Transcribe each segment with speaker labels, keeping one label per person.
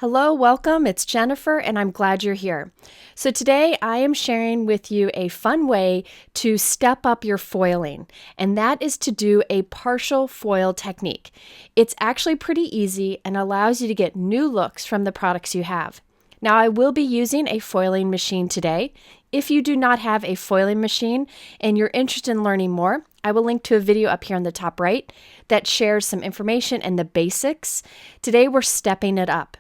Speaker 1: Hello, welcome. It's Jennifer, and I'm glad you're here. So today I am sharing with you a fun way to step up your foiling, and that is to do a partial foil technique. It's actually pretty easy and allows you to get new looks from the products you have. Now, I will be using a foiling machine today. If you do not have a foiling machine and you're interested in learning more, I will link to a video up here on the top right that shares some information and the basics. Today, we're stepping it up.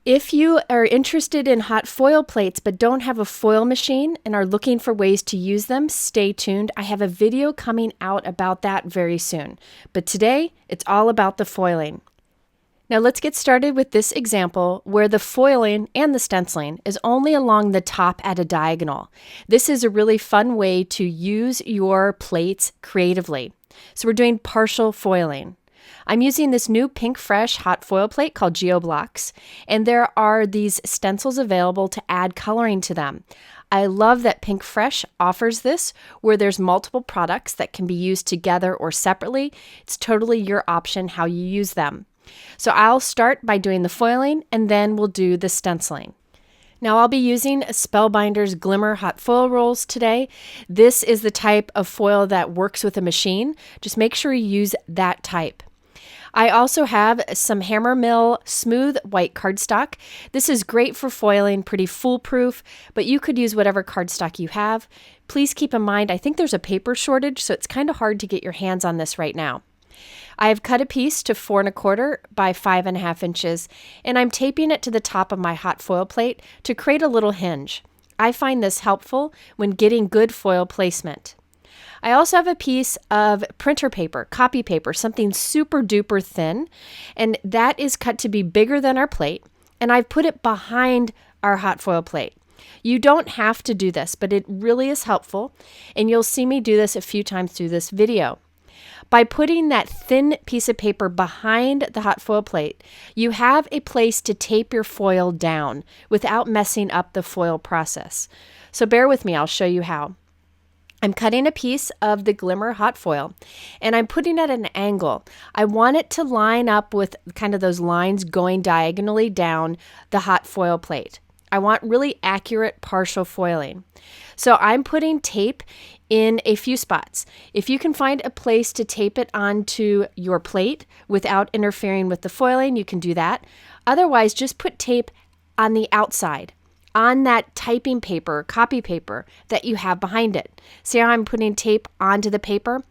Speaker 1: If you are interested in hot foil plates but don't have a foil machine and are looking for ways to use them, stay tuned. I have a video coming out about that very soon. But today, it's all about the foiling. Now let's get started with this example where the foiling and the stenciling is only along the top at a diagonal. This is a really fun way to use your plates creatively. So we're doing partial foiling. I'm using this new Pinkfresh hot foil plate called GeoBlocks, and there are these stencils available to add coloring to them. I love that Pinkfresh offers this where there's multiple products that can be used together or separately. It's totally your option how you use them. So I'll start by doing the foiling and then we'll do the stenciling. Now I'll be using Spellbinders Glimmer hot foil rolls today. This is the type of foil that works with a machine. Just make sure you use that type. I also have some Hammermill smooth white cardstock. This is great for foiling, pretty foolproof, but you could use whatever cardstock you have. Please keep in mind, I think there's a paper shortage, so it's kind of hard to get your hands on this right now. I have cut a piece to 4 1/4 by 5.5 inches, and I'm taping it to the top of my hot foil plate to create a little hinge. I find this helpful when getting good foil placement. I also have a piece of printer paper, copy paper, something super duper thin, and that is cut to be bigger than our plate, and I've put it behind our hot foil plate. You don't have to do this, but it really is helpful, and you'll see me do this a few times through this video. By putting that thin piece of paper behind the hot foil plate, you have a place to tape your foil down without messing up the foil process. So bear with me, I'll show you how. I'm cutting a piece of the Glimmer hot foil and I'm putting it at an angle. I want it to line up with kind of those lines going diagonally down the hot foil plate. I want really accurate partial foiling. So I'm putting tape in a few spots. If you can find a place to tape it onto your plate without interfering with the foiling, you can do that. Otherwise, just put tape on the outside, on that typing paper, copy paper that you have behind it. See how I'm putting tape onto the paper?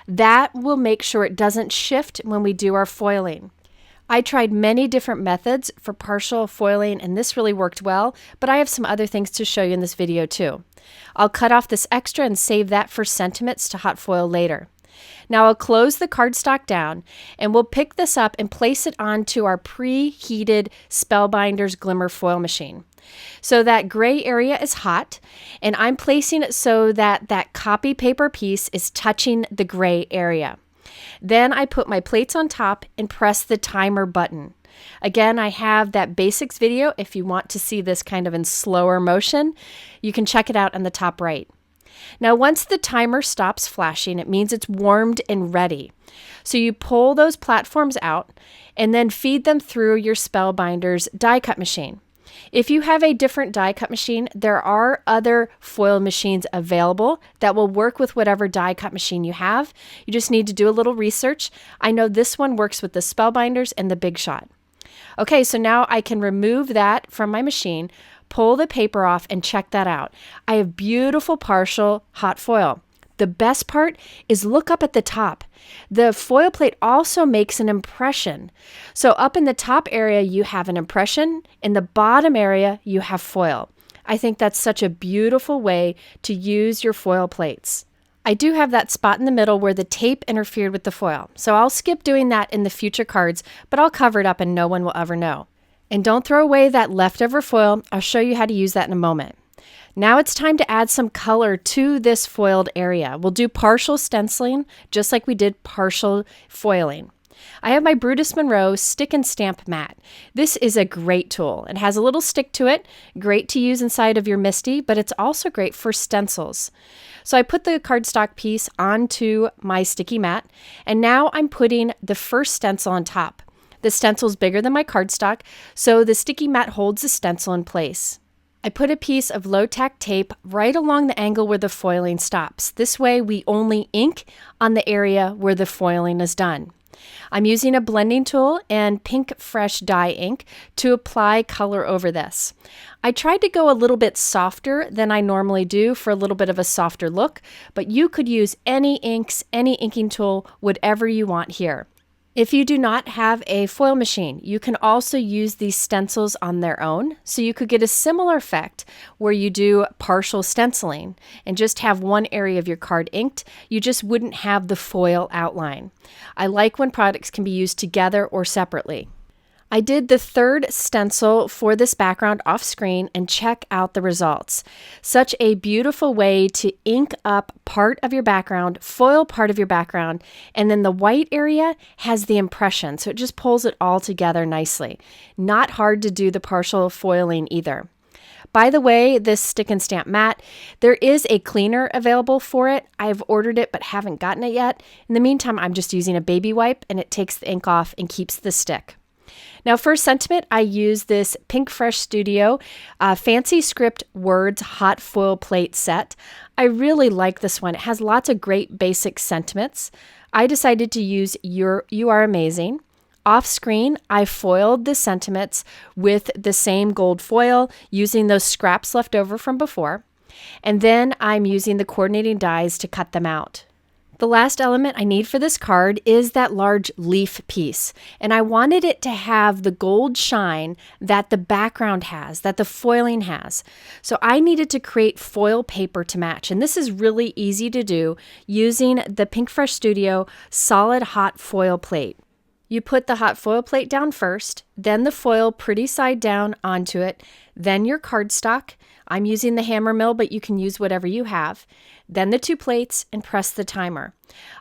Speaker 1: That will make sure it doesn't shift when we do our foiling. I tried many different methods for partial foiling and this really worked well, but I have some other things to show you in this video too. I'll cut off this extra and save that for sentiments to hot foil later. Now I'll close the cardstock down and we'll pick this up and place it onto our preheated Spellbinders Glimmer foil machine. So that gray area is hot and I'm placing it so that that copy paper piece is touching the gray area. Then I put my plates on top and press the timer button. Again, I have that basics video. If you want to see this kind of in slower motion, you can check it out on the top right. Now, once the timer stops flashing, it means it's warmed and ready. So you pull those platforms out and then feed them through your Spellbinders die cut machine. If you have a different die cut machine, there are other foil machines available that will work with whatever die cut machine you have. You just need to do a little research. I know this one works with the Spellbinders and the Big Shot. Okay, so now I can remove that from my machine, pull the paper off, and check that out. I have beautiful partial hot foil. The best part is look up at the top. The foil plate also makes an impression. So up in the top area, you have an impression. In the bottom area, you have foil. I think that's such a beautiful way to use your foil plates. I do have that spot in the middle where the tape interfered with the foil. So I'll skip doing that in the future cards, but I'll cover it up and no one will ever know. And don't throw away that leftover foil. I'll show you how to use that in a moment. Now it's time to add some color to this foiled area. We'll do partial stenciling, just like we did partial foiling. I have my Brutus Monroe stick and stamp mat. This is a great tool. It has a little stick to it, great to use inside of your MISTI, but it's also great for stencils. So I put the cardstock piece onto my sticky mat, and now I'm putting the first stencil on top. The stencil is bigger than my cardstock, so the sticky mat holds the stencil in place. I put a piece of low-tack tape right along the angle where the foiling stops. This way we only ink on the area where the foiling is done. I'm using a blending tool and Pinkfresh dye ink to apply color over this. I tried to go a little bit softer than I normally do for a little bit of a softer look, but you could use any inks, any inking tool, whatever you want here. If you do not have a foil machine, you can also use these stencils on their own. So you could get a similar effect where you do partial stenciling and just have one area of your card inked. You just wouldn't have the foil outline. I like when products can be used together or separately. I did the third stencil for this background off screen and check out the results. Such a beautiful way to ink up part of your background, foil part of your background, and then the white area has the impression, so it just pulls it all together nicely. Not hard to do the partial foiling either. By the way, this stick and stamp mat, there is a cleaner available for it. I've ordered it but haven't gotten it yet. In the meantime, I'm just using a baby wipe and it takes the ink off and keeps the stick. Now for sentiment, I use this Pinkfresh Studio Fancy Script Words Hot Foil Plate set. I really like this one. It has lots of great basic sentiments. I decided to use You Are Amazing. Off screen, I foiled the sentiments with the same gold foil using those scraps left over from before. And then I'm using the coordinating dies to cut them out. The last element I need for this card is that large leaf piece, and I wanted it to have the gold shine that the background has, that the foiling has. So I needed to create foil paper to match, and this is really easy to do using the Pinkfresh Studio Solid Hot Foil Plate. You put the hot foil plate down first, then the foil pretty side down onto it, then your cardstock. I'm using the Hammermill, but you can use whatever you have. Then the 2 plates and press the timer.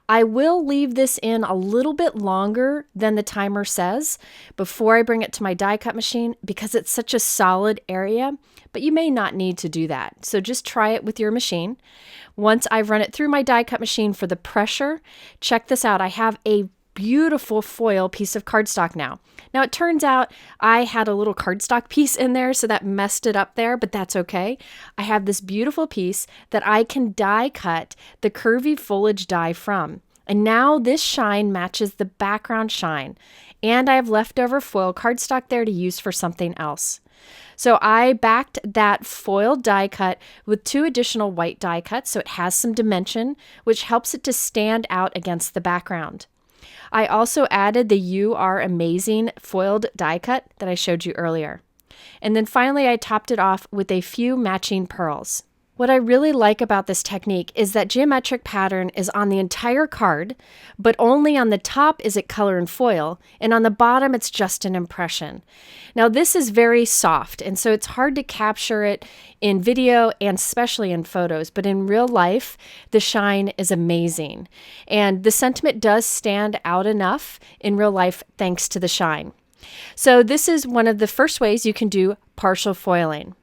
Speaker 1: I will leave this in a little bit longer than the timer says before I bring it to my die cut machine because it's such a solid area, but you may not need to do that. So just try it with your machine. Once I've run it through my die cut machine for the pressure, check this out. I have a beautiful foil piece of cardstock now. Now it turns out I had a little cardstock piece in there, so that messed it up there, but that's okay. I have this beautiful piece that I can die cut the Curvy Foliage die from. And now this shine matches the background shine. And I have leftover foil cardstock there to use for something else. So I backed that foil die cut with 2 additional white die cuts, so it has some dimension, which helps it to stand out against the background. I also added the You Are Amazing foiled die cut that I showed you earlier. And then finally, I topped it off with a few matching pearls. What I really like about this technique is that geometric pattern is on the entire card, but only on the top is it color and foil, and on the bottom it's just an impression. Now this is very soft, and so it's hard to capture it in video and especially in photos, but in real life, the shine is amazing. And the sentiment does stand out enough in real life thanks to the shine. So this is one of the first ways you can do partial foiling.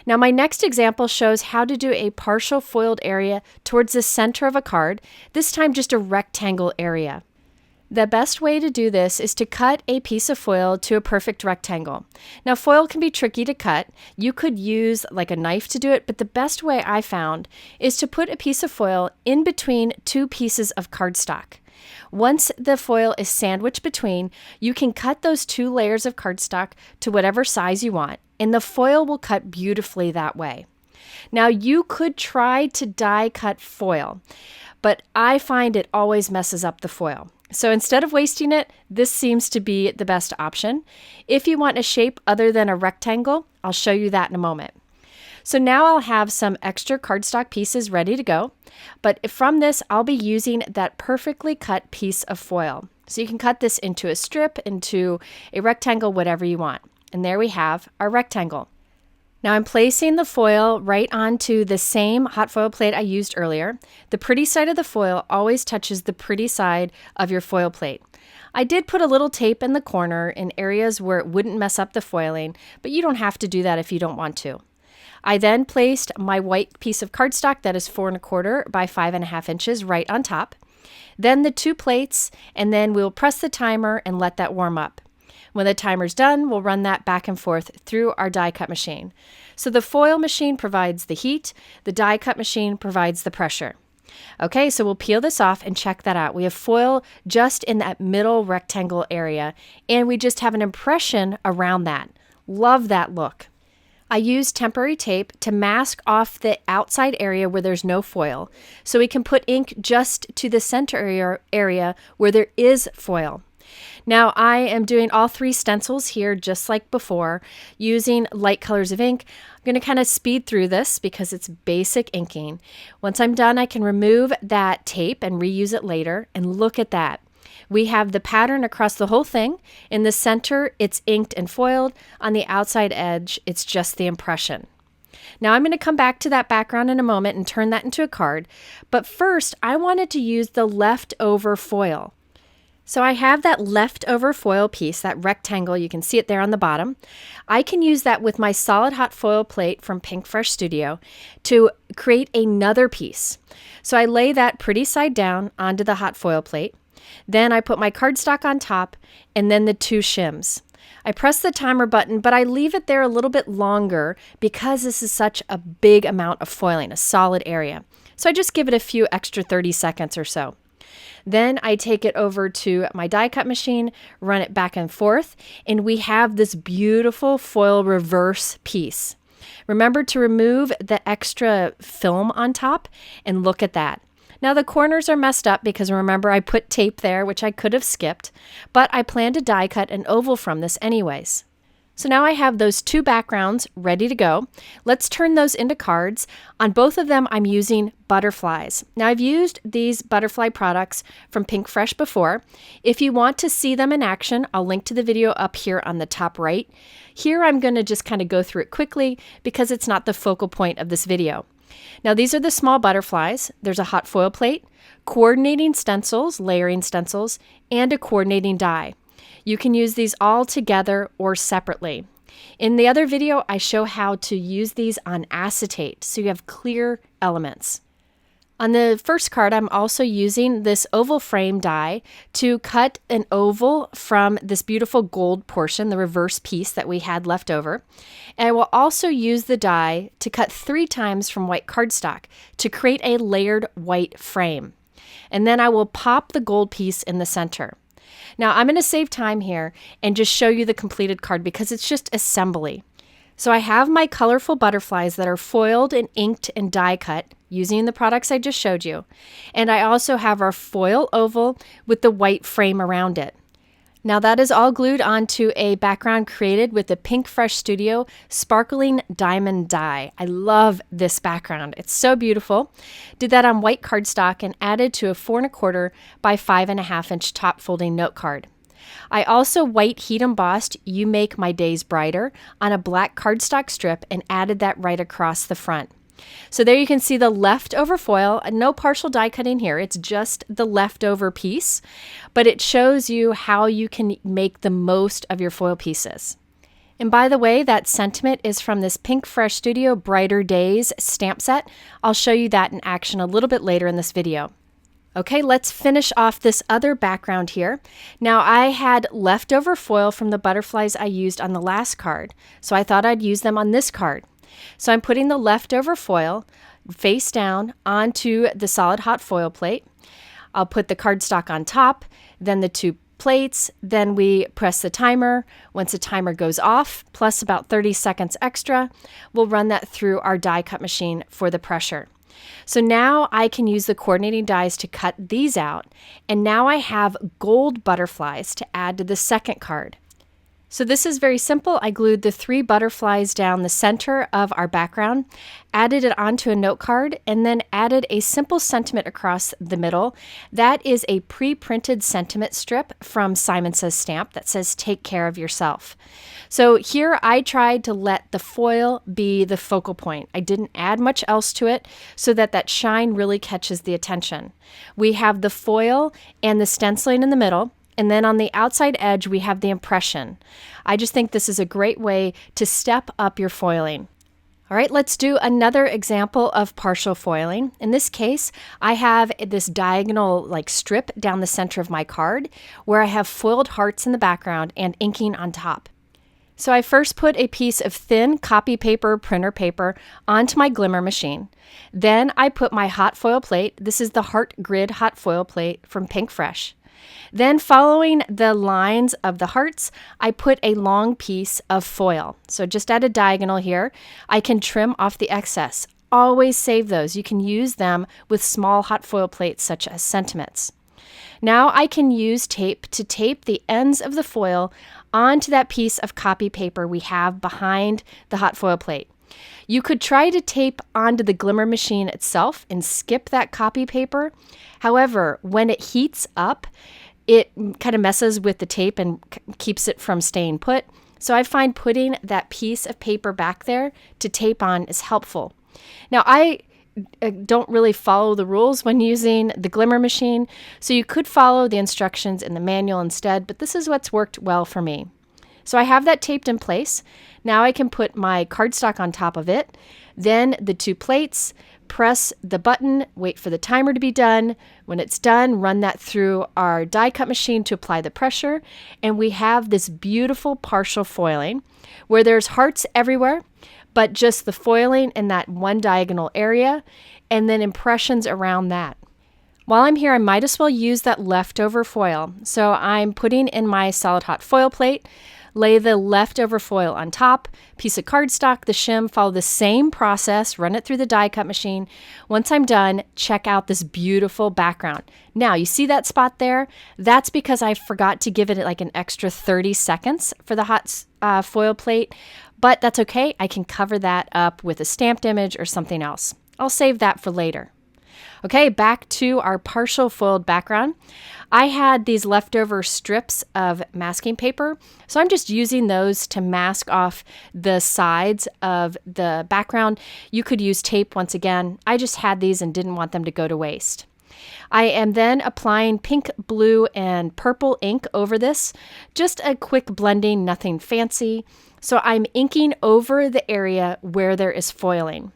Speaker 1: Now my next example shows how to do a partial foiled area towards the center of a card, this time just a rectangle area. The best way to do this is to cut a piece of foil to a perfect rectangle. Now foil can be tricky to cut. You could use like a knife to do it, but the best way I found is to put a piece of foil in between 2 pieces of cardstock. Once the foil is sandwiched between, you can cut those 2 layers of cardstock to whatever size you want, and the foil will cut beautifully that way. Now you could try to die cut foil, but I find it always messes up the foil. So instead of wasting it, this seems to be the best option. If you want a shape other than a rectangle, I'll show you that in a moment. So now I'll have some extra cardstock pieces ready to go, but from this I'll be using that perfectly cut piece of foil. So you can cut this into a strip, into a rectangle, whatever you want. And there we have our rectangle. Now I'm placing the foil right onto the same hot foil plate I used earlier. The pretty side of the foil always touches the pretty side of your foil plate. I did put a little tape in the corner in areas where it wouldn't mess up the foiling, but you don't have to do that if you don't want to. I then placed my white piece of cardstock that is 4 1/4 by 5 1/2 inches right on top. Then the 2 plates, and then we'll press the timer and let that warm up. When the timer's done, we'll run that back and forth through our die cut machine. So the foil machine provides the heat, the die cut machine provides the pressure. Okay, so we'll peel this off and check that out. We have foil just in that middle rectangle area, and we just have an impression around that. Love that look. I use temporary tape to mask off the outside area where there's no foil, so we can put ink just to the center area where there is foil. Now I am doing all 3 stencils here just like before, using light colors of ink. I'm going to kind of speed through this because it's basic inking. Once I'm done, I can remove that tape and reuse it later, and look at that. We have the pattern across the whole thing. In the center, it's inked and foiled. On the outside edge, it's just the impression. Now I'm going to come back to that background in a moment and turn that into a card. But first, I wanted to use the leftover foil. So I have that leftover foil piece, that rectangle, you can see it there on the bottom. I can use that with my solid hot foil plate from Pinkfresh Studio to create another piece. So I lay that pretty side down onto the hot foil plate. Then I put my cardstock on top and then the 2 shims. I press the timer button, but I leave it there a little bit longer because this is such a big amount of foiling, a solid area. So I just give it a few extra 30 seconds or so. Then I take it over to my die cut machine, run it back and forth, and we have this beautiful foil reverse piece. Remember to remove the extra film on top, and look at that. Now the corners are messed up because remember I put tape there, which I could have skipped, but I plan to die cut an oval from this anyways. So now I have those 2 backgrounds ready to go. Let's turn those into cards. On both of them, I'm using butterflies. Now I've used these butterfly products from Pinkfresh before. If you want to see them in action, I'll link to the video up here on the top right. Here I'm going to just kind of go through it quickly because it's not the focal point of this video. Now these are the small butterflies. There's a hot foil plate, coordinating stencils, layering stencils, and a coordinating die. You can use these all together or separately. In the other video, I show how to use these on acetate so you have clear elements. On the first card, I'm also using this oval frame die to cut an oval from this beautiful gold portion, the reverse piece that we had left over. And I will also use the die to cut 3 times from white cardstock to create a layered white frame. And then I will pop the gold piece in the center. Now I'm going to save time here and just show you the completed card because it's just assembly. So I have my colorful butterflies that are foiled and inked and die cut using the products I just showed you. And I also have our foil oval with the white frame around it. Now that is all glued onto a background created with the Pinkfresh Studio Sparkling Diamond Die. I love this background. It's so beautiful. Did that on white cardstock and added to a 4 1/4 by 5.5 inch top folding note card. I also white heat embossed You Make My Days Brighter on a black cardstock strip and added that right across the front. So there you can see the leftover foil, no partial die cutting here, it's just the leftover piece, but it shows you how you can make the most of your foil pieces. And by the way, that sentiment is from this Pinkfresh Studio Brighter Days stamp set. I'll show you that in action a little bit later in this video. Okay, let's finish off this other background here. Now I had leftover foil from the butterflies I used on the last card, so I thought I'd use them on this card. So I'm putting the leftover foil face down onto the solid hot foil plate. I'll put the cardstock on top, then the 2 plates, then we press the timer. Once the timer goes off, plus about 30 seconds extra, we'll run that through our die cut machine for the pressure. So now I can use the coordinating dies to cut these out, and now I have gold butterflies to add to the second card. So this is very simple. I glued the 3 butterflies down the center of our background, added it onto a note card, and then added a simple sentiment across the middle. That is a pre-printed sentiment strip from Simon Says Stamp that says, "Take care of yourself." So here I tried to let the foil be the focal point. I didn't add much else to it so that that shine really catches the attention. We have the foil and the stenciling in the middle. And then on the outside edge, we have the impression. I just think this is a great way to step up your foiling. All right, let's do another example of partial foiling. In this case, I have this diagonal strip down the center of my card where I have foiled hearts in the background and inking on top. So I first put a piece of thin copy paper, printer paper, onto my Glimmer machine. Then I put my hot foil plate. This is the Heart Grid hot foil plate from Pinkfresh. Then following the lines of the hearts, I put a long piece of foil. So just at a diagonal here, I can trim off the excess. Always save those. You can use them with small hot foil plates such as sentiments. Now I can use tape to tape the ends of the foil onto that piece of copy paper we have behind the hot foil plate. You could try to tape onto the Glimmer machine itself and skip that copy paper. However, when it heats up, it kind of messes with the tape and keeps it from staying put. So I find putting that piece of paper back there to tape on is helpful. Now, I don't really follow the rules when using the Glimmer machine, so you could follow the instructions in the manual instead, but this is what's worked well for me. So I have that taped in place. Now I can put my cardstock on top of it, then the two plates, press the button, wait for the timer to be done. When it's done, run that through our die cut machine to apply the pressure, and we have this beautiful partial foiling where there's hearts everywhere, but just the foiling in that one diagonal area, and then impressions around that. While I'm here, I might as well use that leftover foil. So I'm putting in my solid hot foil plate, lay the leftover foil on top, piece of cardstock, the shim, follow the same process, run it through the die cut machine. Once I'm done, check out this beautiful background. Now, you see that spot there? That's because I forgot to give it an extra 30 seconds for the hot foil plate, but that's okay. I can cover that up with a stamped image or something else. I'll save that for later. Okay, back to our partial foiled background. I had these leftover strips of masking paper, so I'm just using those to mask off the sides of the background. You could use tape once again. I just had these and didn't want them to go to waste. I am then applying pink, blue, and purple ink over this. Just a quick blending, nothing fancy. So I'm inking over the area where there is foiling.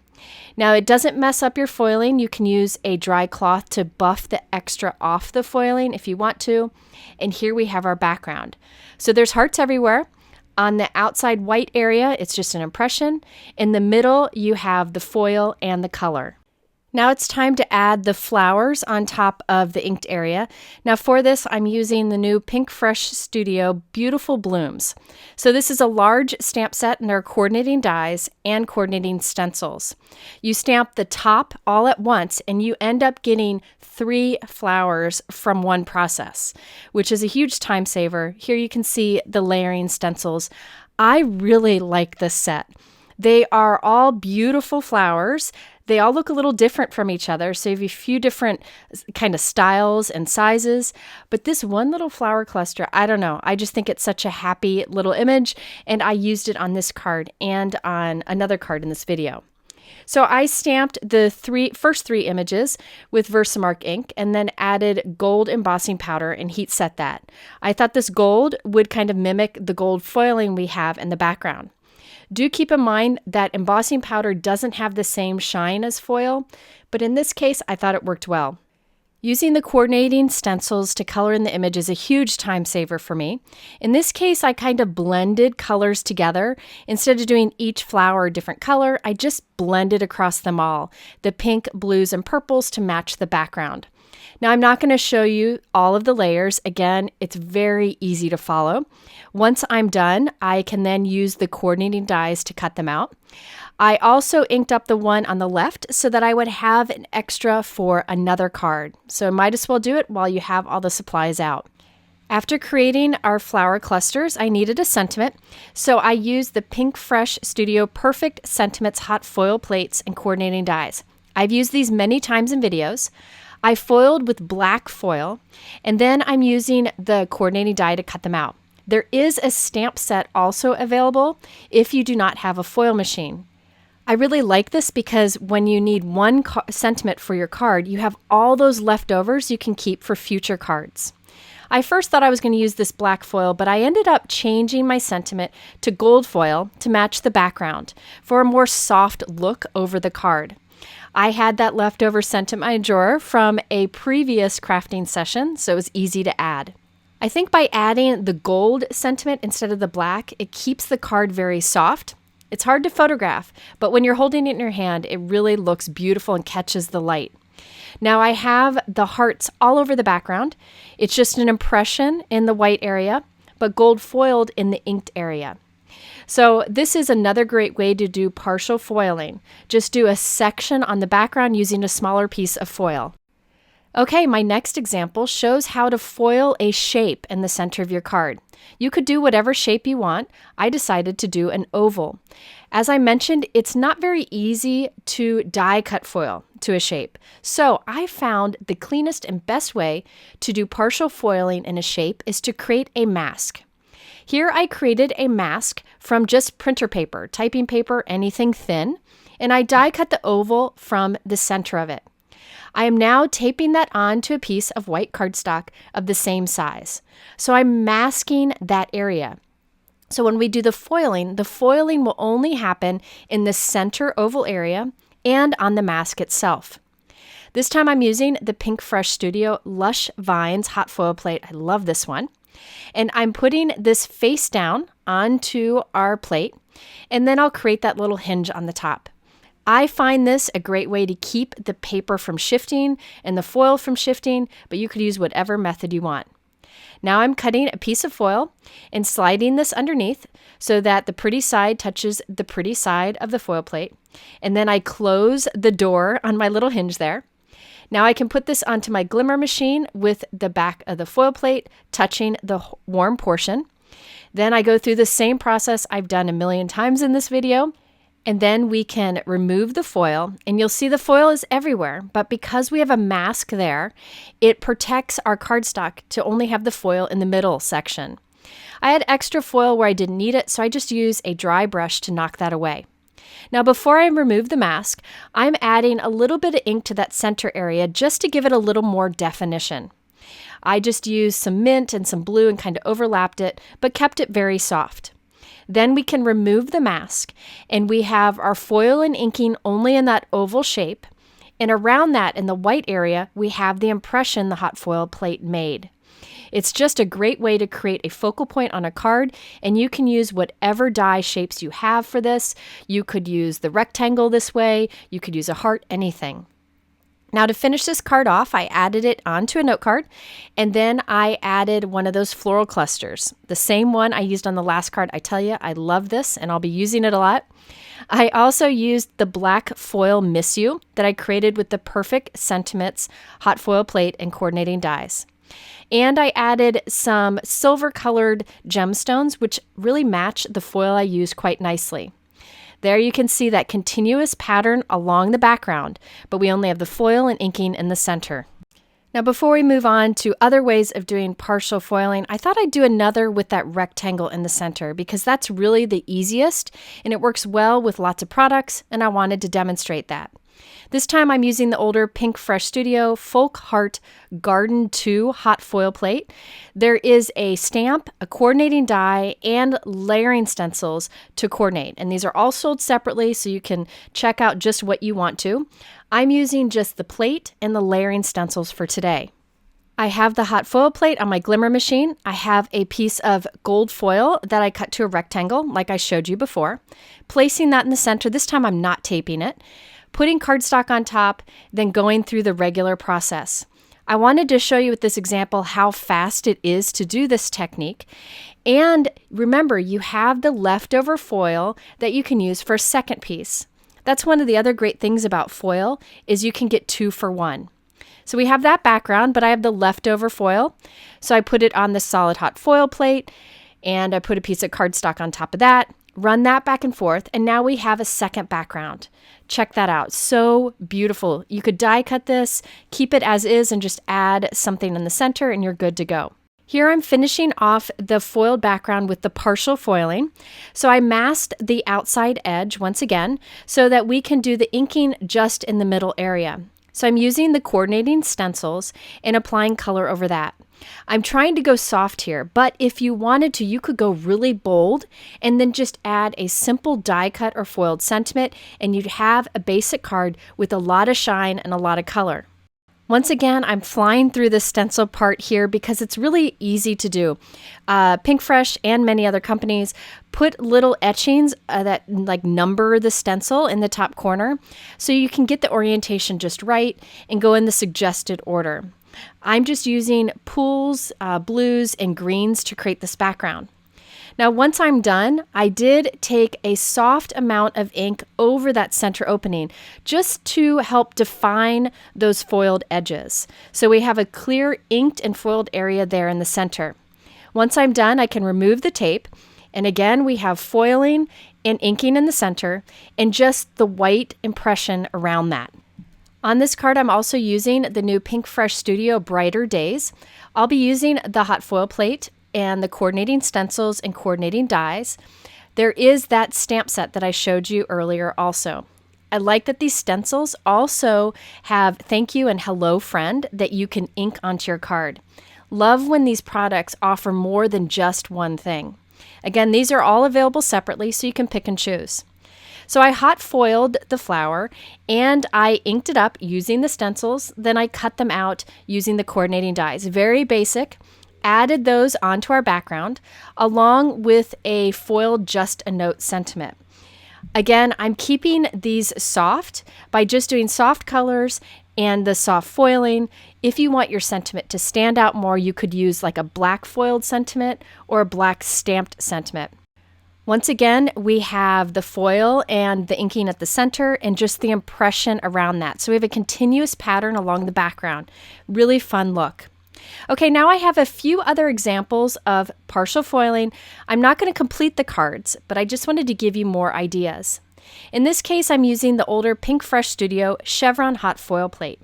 Speaker 1: Now, it doesn't mess up your foiling. You can use a dry cloth to buff the extra off the foiling if you want to. And here we have our background. So there's hearts everywhere. On the outside white area, it's just an impression. In the middle, you have the foil and the color. Now it's time to add the flowers on top of the inked area. Now for this, I'm using the new Pinkfresh Studio Beautiful Blooms. So this is a large stamp set, and there are coordinating dies and coordinating stencils. You stamp the top all at once, and you end up getting 3 flowers from one process, which is a huge time saver. Here you can see the layering stencils. I really like this set. They are all beautiful flowers. They all look a little different from each other, so you have a few different kind of styles and sizes. But this one little flower cluster, I don't know. I just think it's such a happy little image, and I used it on this card and on another card in this video. So I stamped the first three images with Versamark ink and then added gold embossing powder and heat set that. I thought this gold would kind of mimic the gold foiling we have in the background. Do keep in mind that embossing powder doesn't have the same shine as foil, but in this case, I thought it worked well. Using the coordinating stencils to color in the image is a huge time saver for me. In this case, I kind of blended colors together. Instead of doing each flower a different color, I just blended across them all, the pink, blues, and purples to match the background. Now, I'm not going to show you all of the layers. Again, it's very easy to follow. Once I'm done, I can then use the coordinating dies to cut them out. I also inked up the one on the left so that I would have an extra for another card. So might as well do it while you have all the supplies out. After creating our flower clusters, I needed a sentiment, so I used the Pinkfresh Studio Perfect Sentiments hot foil plates and coordinating dies. I've used these many times in videos. I foiled with black foil, and then I'm using the coordinating die to cut them out. There is a stamp set also available if you do not have a foil machine. I really like this because when you need one sentiment for your card, you have all those leftovers you can keep for future cards. I first thought I was going to use this black foil, but I ended up changing my sentiment to gold foil to match the background for a more soft look over the card. I had that leftover scent in my drawer from a previous crafting session, so it was easy to add. I think by adding the gold sentiment instead of the black, it keeps the card very soft. It's hard to photograph, but when you're holding it in your hand, it really looks beautiful and catches the light. Now I have the hearts all over the background. It's just an impression in the white area, but gold foiled in the inked area. So this is another great way to do partial foiling. Just do a section on the background using a smaller piece of foil. Okay, my next example shows how to foil a shape in the center of your card. You could do whatever shape you want. I decided to do an oval. As I mentioned, it's not very easy to die cut foil to a shape. So I found the cleanest and best way to do partial foiling in a shape is to create a mask. Here I created a mask from just printer paper, typing paper, anything thin, and I die cut the oval from the center of it. I am now taping that onto a piece of white cardstock of the same size. So I'm masking that area. So when we do the foiling will only happen in the center oval area and on the mask itself. This time I'm using the Pinkfresh Studio Lush Vines hot foil plate. I love this one. And I'm putting this face down onto our plate, and then I'll create that little hinge on the top. I find this a great way to keep the paper from shifting and the foil from shifting, but you could use whatever method you want. Now I'm cutting a piece of foil and sliding this underneath so that the pretty side touches the pretty side of the foil plate. And then I close the door on my little hinge there. Now I can put this onto my Glimmer machine with the back of the foil plate touching the warm portion. Then I go through the same process I've done a million times in this video. And then we can remove the foil, and you'll see the foil is everywhere, but because we have a mask there, it protects our cardstock to only have the foil in the middle section. I had extra foil where I didn't need it, so I just use a dry brush to knock that away. Now before I remove the mask, I'm adding a little bit of ink to that center area just to give it a little more definition. I just used some mint and some blue and kind of overlapped it, but kept it very soft. Then we can remove the mask, and we have our foil and inking only in that oval shape. And around that, in the white area, we have the impression the hot foil plate made. It's just a great way to create a focal point on a card, and you can use whatever die shapes you have for this. You could use the rectangle this way. You could use a heart, anything. Now to finish this card off, I added it onto a note card, and then I added one of those floral clusters. The same one I used on the last card. I tell you, I love this, and I'll be using it a lot. I also used the black foil Miss You that I created with the Perfect Sentiments hot foil plate and coordinating dies. And I added some silver-colored gemstones, which really match the foil I used quite nicely. There you can see that continuous pattern along the background, but we only have the foil and inking in the center. Now before we move on to other ways of doing partial foiling, I thought I'd do another with that rectangle in the center because that's really the easiest and it works well with lots of products, and I wanted to demonstrate that. This time I'm using the older Pinkfresh Studio Folk Heart Garden 2 hot foil plate. There is a stamp, a coordinating die, and layering stencils to coordinate. And these are all sold separately, so you can check out just what you want to. I'm using just the plate and the layering stencils for today. I have the hot foil plate on my Glimmer machine. I have a piece of gold foil that I cut to a rectangle, like I showed you before. Placing that in the center, this time I'm not taping it. Putting cardstock on top, then going through the regular process. I wanted to show you with this example how fast it is to do this technique. And remember, you have the leftover foil that you can use for a second piece. That's one of the other great things about foil is you can get 2 for 1. So we have that background, but I have the leftover foil. So I put it on the solid hot foil plate, and I put a piece of cardstock on top of that. Run that back and forth, and now we have a second background. Check that out. So beautiful. You could die cut this, keep it as is, and just add something in the center, and you're good to go. Here I'm finishing off the foiled background with the partial foiling. So I masked the outside edge once again so that we can do the inking just in the middle area. So I'm using the coordinating stencils and applying color over that. I'm trying to go soft here, but if you wanted to, you could go really bold and then just add a simple die cut or foiled sentiment, and you'd have a basic card with a lot of shine and a lot of color. Once again, I'm flying through the stencil part here because it's really easy to do. Pinkfresh and many other companies put little etchings that like number the stencil in the top corner so you can get the orientation just right and go in the suggested order. I'm just using pools, blues, and greens to create this background. Now, once I'm done, I did take a soft amount of ink over that center opening just to help define those foiled edges. So we have a clear inked and foiled area there in the center. Once I'm done, I can remove the tape. And again, we have foiling and inking in the center and just the white impression around that. On this card, I'm also using the new Pinkfresh Studio Brighter Days. I'll be using the hot foil plate and the coordinating stencils and coordinating dies. There is that stamp set that I showed you earlier also. I like that these stencils also have thank you and hello friend that you can ink onto your card. Love when these products offer more than just one thing. Again, these are all available separately so you can pick and choose. So I hot foiled the flower and I inked it up using the stencils. Then I cut them out using the coordinating dies. Very basic. Added those onto our background along with a foiled just a note sentiment. Again, I'm keeping these soft by just doing soft colors and the soft foiling. If you want your sentiment to stand out more, you could use like a black foiled sentiment or a black stamped sentiment. Once again, we have the foil and the inking at the center and just the impression around that. So we have a continuous pattern along the background. Really fun look. Okay, now I have a few other examples of partial foiling. I'm not going to complete the cards, but I just wanted to give you more ideas. In this case, I'm using the older Pinkfresh Studio Chevron hot foil plate.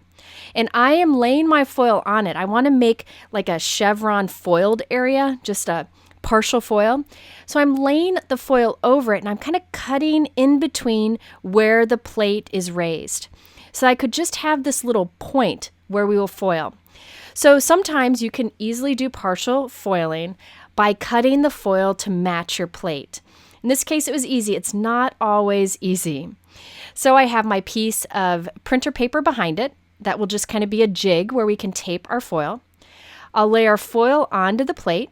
Speaker 1: And I am laying my foil on it. I want to make like a chevron foiled area, just a partial foil. So I'm laying the foil over it and I'm kind of cutting in between where the plate is raised. So I could just have this little point where we will foil. So sometimes you can easily do partial foiling by cutting the foil to match your plate. In this case, it was easy. It's not always easy. So I have my piece of printer paper behind it. That will just kind of be a jig where we can tape our foil. I'll lay our foil onto the plate,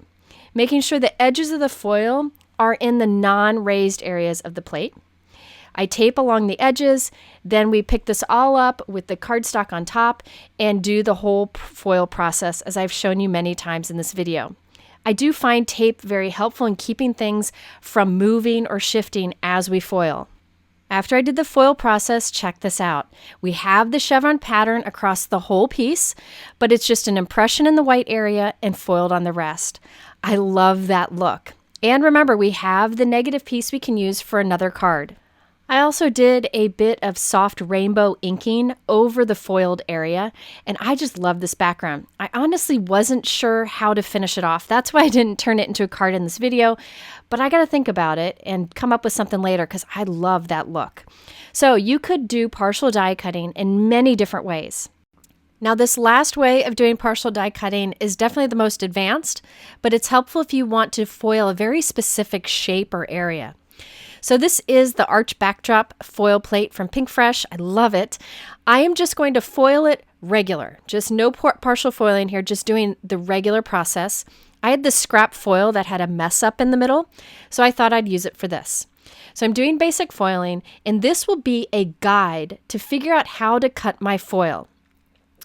Speaker 1: making sure the edges of the foil are in the non-raised areas of the plate. I tape along the edges, then we pick this all up with the cardstock on top and do the whole foil process as I've shown you many times in this video. I do find tape very helpful in keeping things from moving or shifting as we foil. After I did the foil process, check this out. We have the chevron pattern across the whole piece, but it's just an impression in the white area and foiled on the rest. I love that look. And remember, we have the negative piece we can use for another card. I also did a bit of soft rainbow inking over the foiled area, and I just love this background. I honestly wasn't sure how to finish it off. That's why I didn't turn it into a card in this video, but I got to think about it and come up with something later because I love that look. So you could do partial die cutting in many different ways. Now, this last way of doing partial die cutting is definitely the most advanced, but it's helpful if you want to foil a very specific shape or area. So this is the arch backdrop foil plate from Pinkfresh. I love it. I am just going to foil it regular, just no partial foiling here, just doing the regular process. I had this scrap foil that had a mess up in the middle, so I thought I'd use it for this. So I'm doing basic foiling, and this will be a guide to figure out how to cut my foil.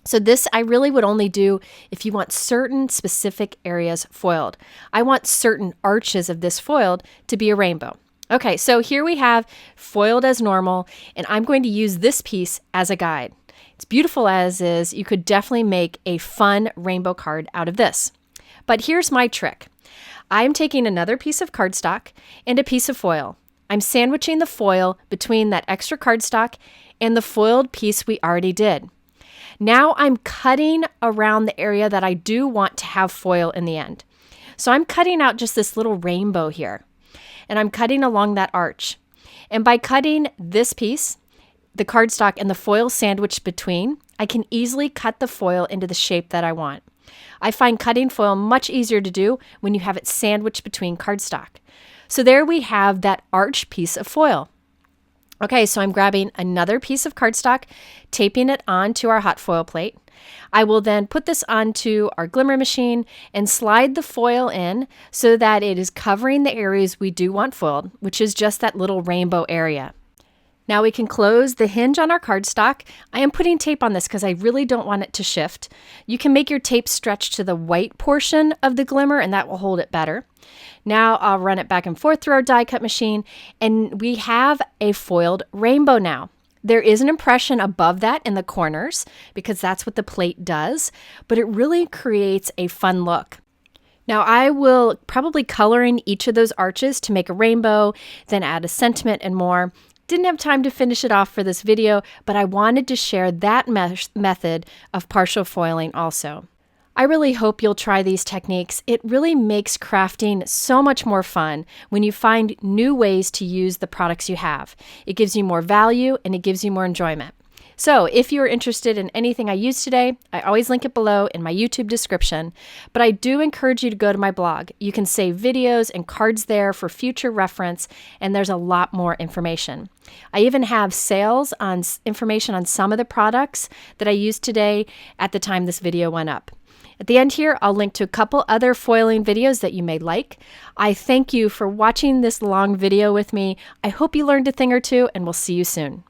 Speaker 1: So this I really would only do if you want certain specific areas foiled. I want certain arches of this foiled to be a rainbow. Okay, so here we have foiled as normal, and I'm going to use this piece as a guide. It's beautiful as is. You could definitely make a fun rainbow card out of this. But here's my trick. I'm taking another piece of cardstock and a piece of foil. I'm sandwiching the foil between that extra cardstock and the foiled piece we already did. Now I'm cutting around the area that I do want to have foil in the end. So I'm cutting out just this little rainbow here. And I'm cutting along that arch. And by cutting this piece the cardstock and the foil sandwiched between, I can easily cut the foil into the shape that I want. I find cutting foil much easier to do when you have it sandwiched between cardstock. So there we have that arched piece of foil. Okay, so I'm grabbing another piece of cardstock, taping it onto our hot foil plate. I will then put this onto our Glimmer machine and slide the foil in so that it is covering the areas we do want foiled, which is just that little rainbow area. Now we can close the hinge on our cardstock. I am putting tape on this because I really don't want it to shift. You can make your tape stretch to the white portion of the Glimmer and that will hold it better. Now I'll run it back and forth through our die cut machine and we have a foiled rainbow now. There is an impression above that in the corners because that's what the plate does, but it really creates a fun look. Now I will probably color in each of those arches to make a rainbow, then add a sentiment and more. Didn't have time to finish it off for this video, but I wanted to share that method of partial foiling also. I really hope you'll try these techniques. It really makes crafting so much more fun when you find new ways to use the products you have. It gives you more value and it gives you more enjoyment. So if you're interested in anything I used today, I always link it below in my YouTube description, but I do encourage you to go to my blog. You can save videos and cards there for future reference, and there's a lot more information. I even have sales on information on some of the products that I used today at the time this video went up. At the end here, I'll link to a couple other foiling videos that you may like. I thank you for watching this long video with me. I hope you learned a thing or two, and we'll see you soon.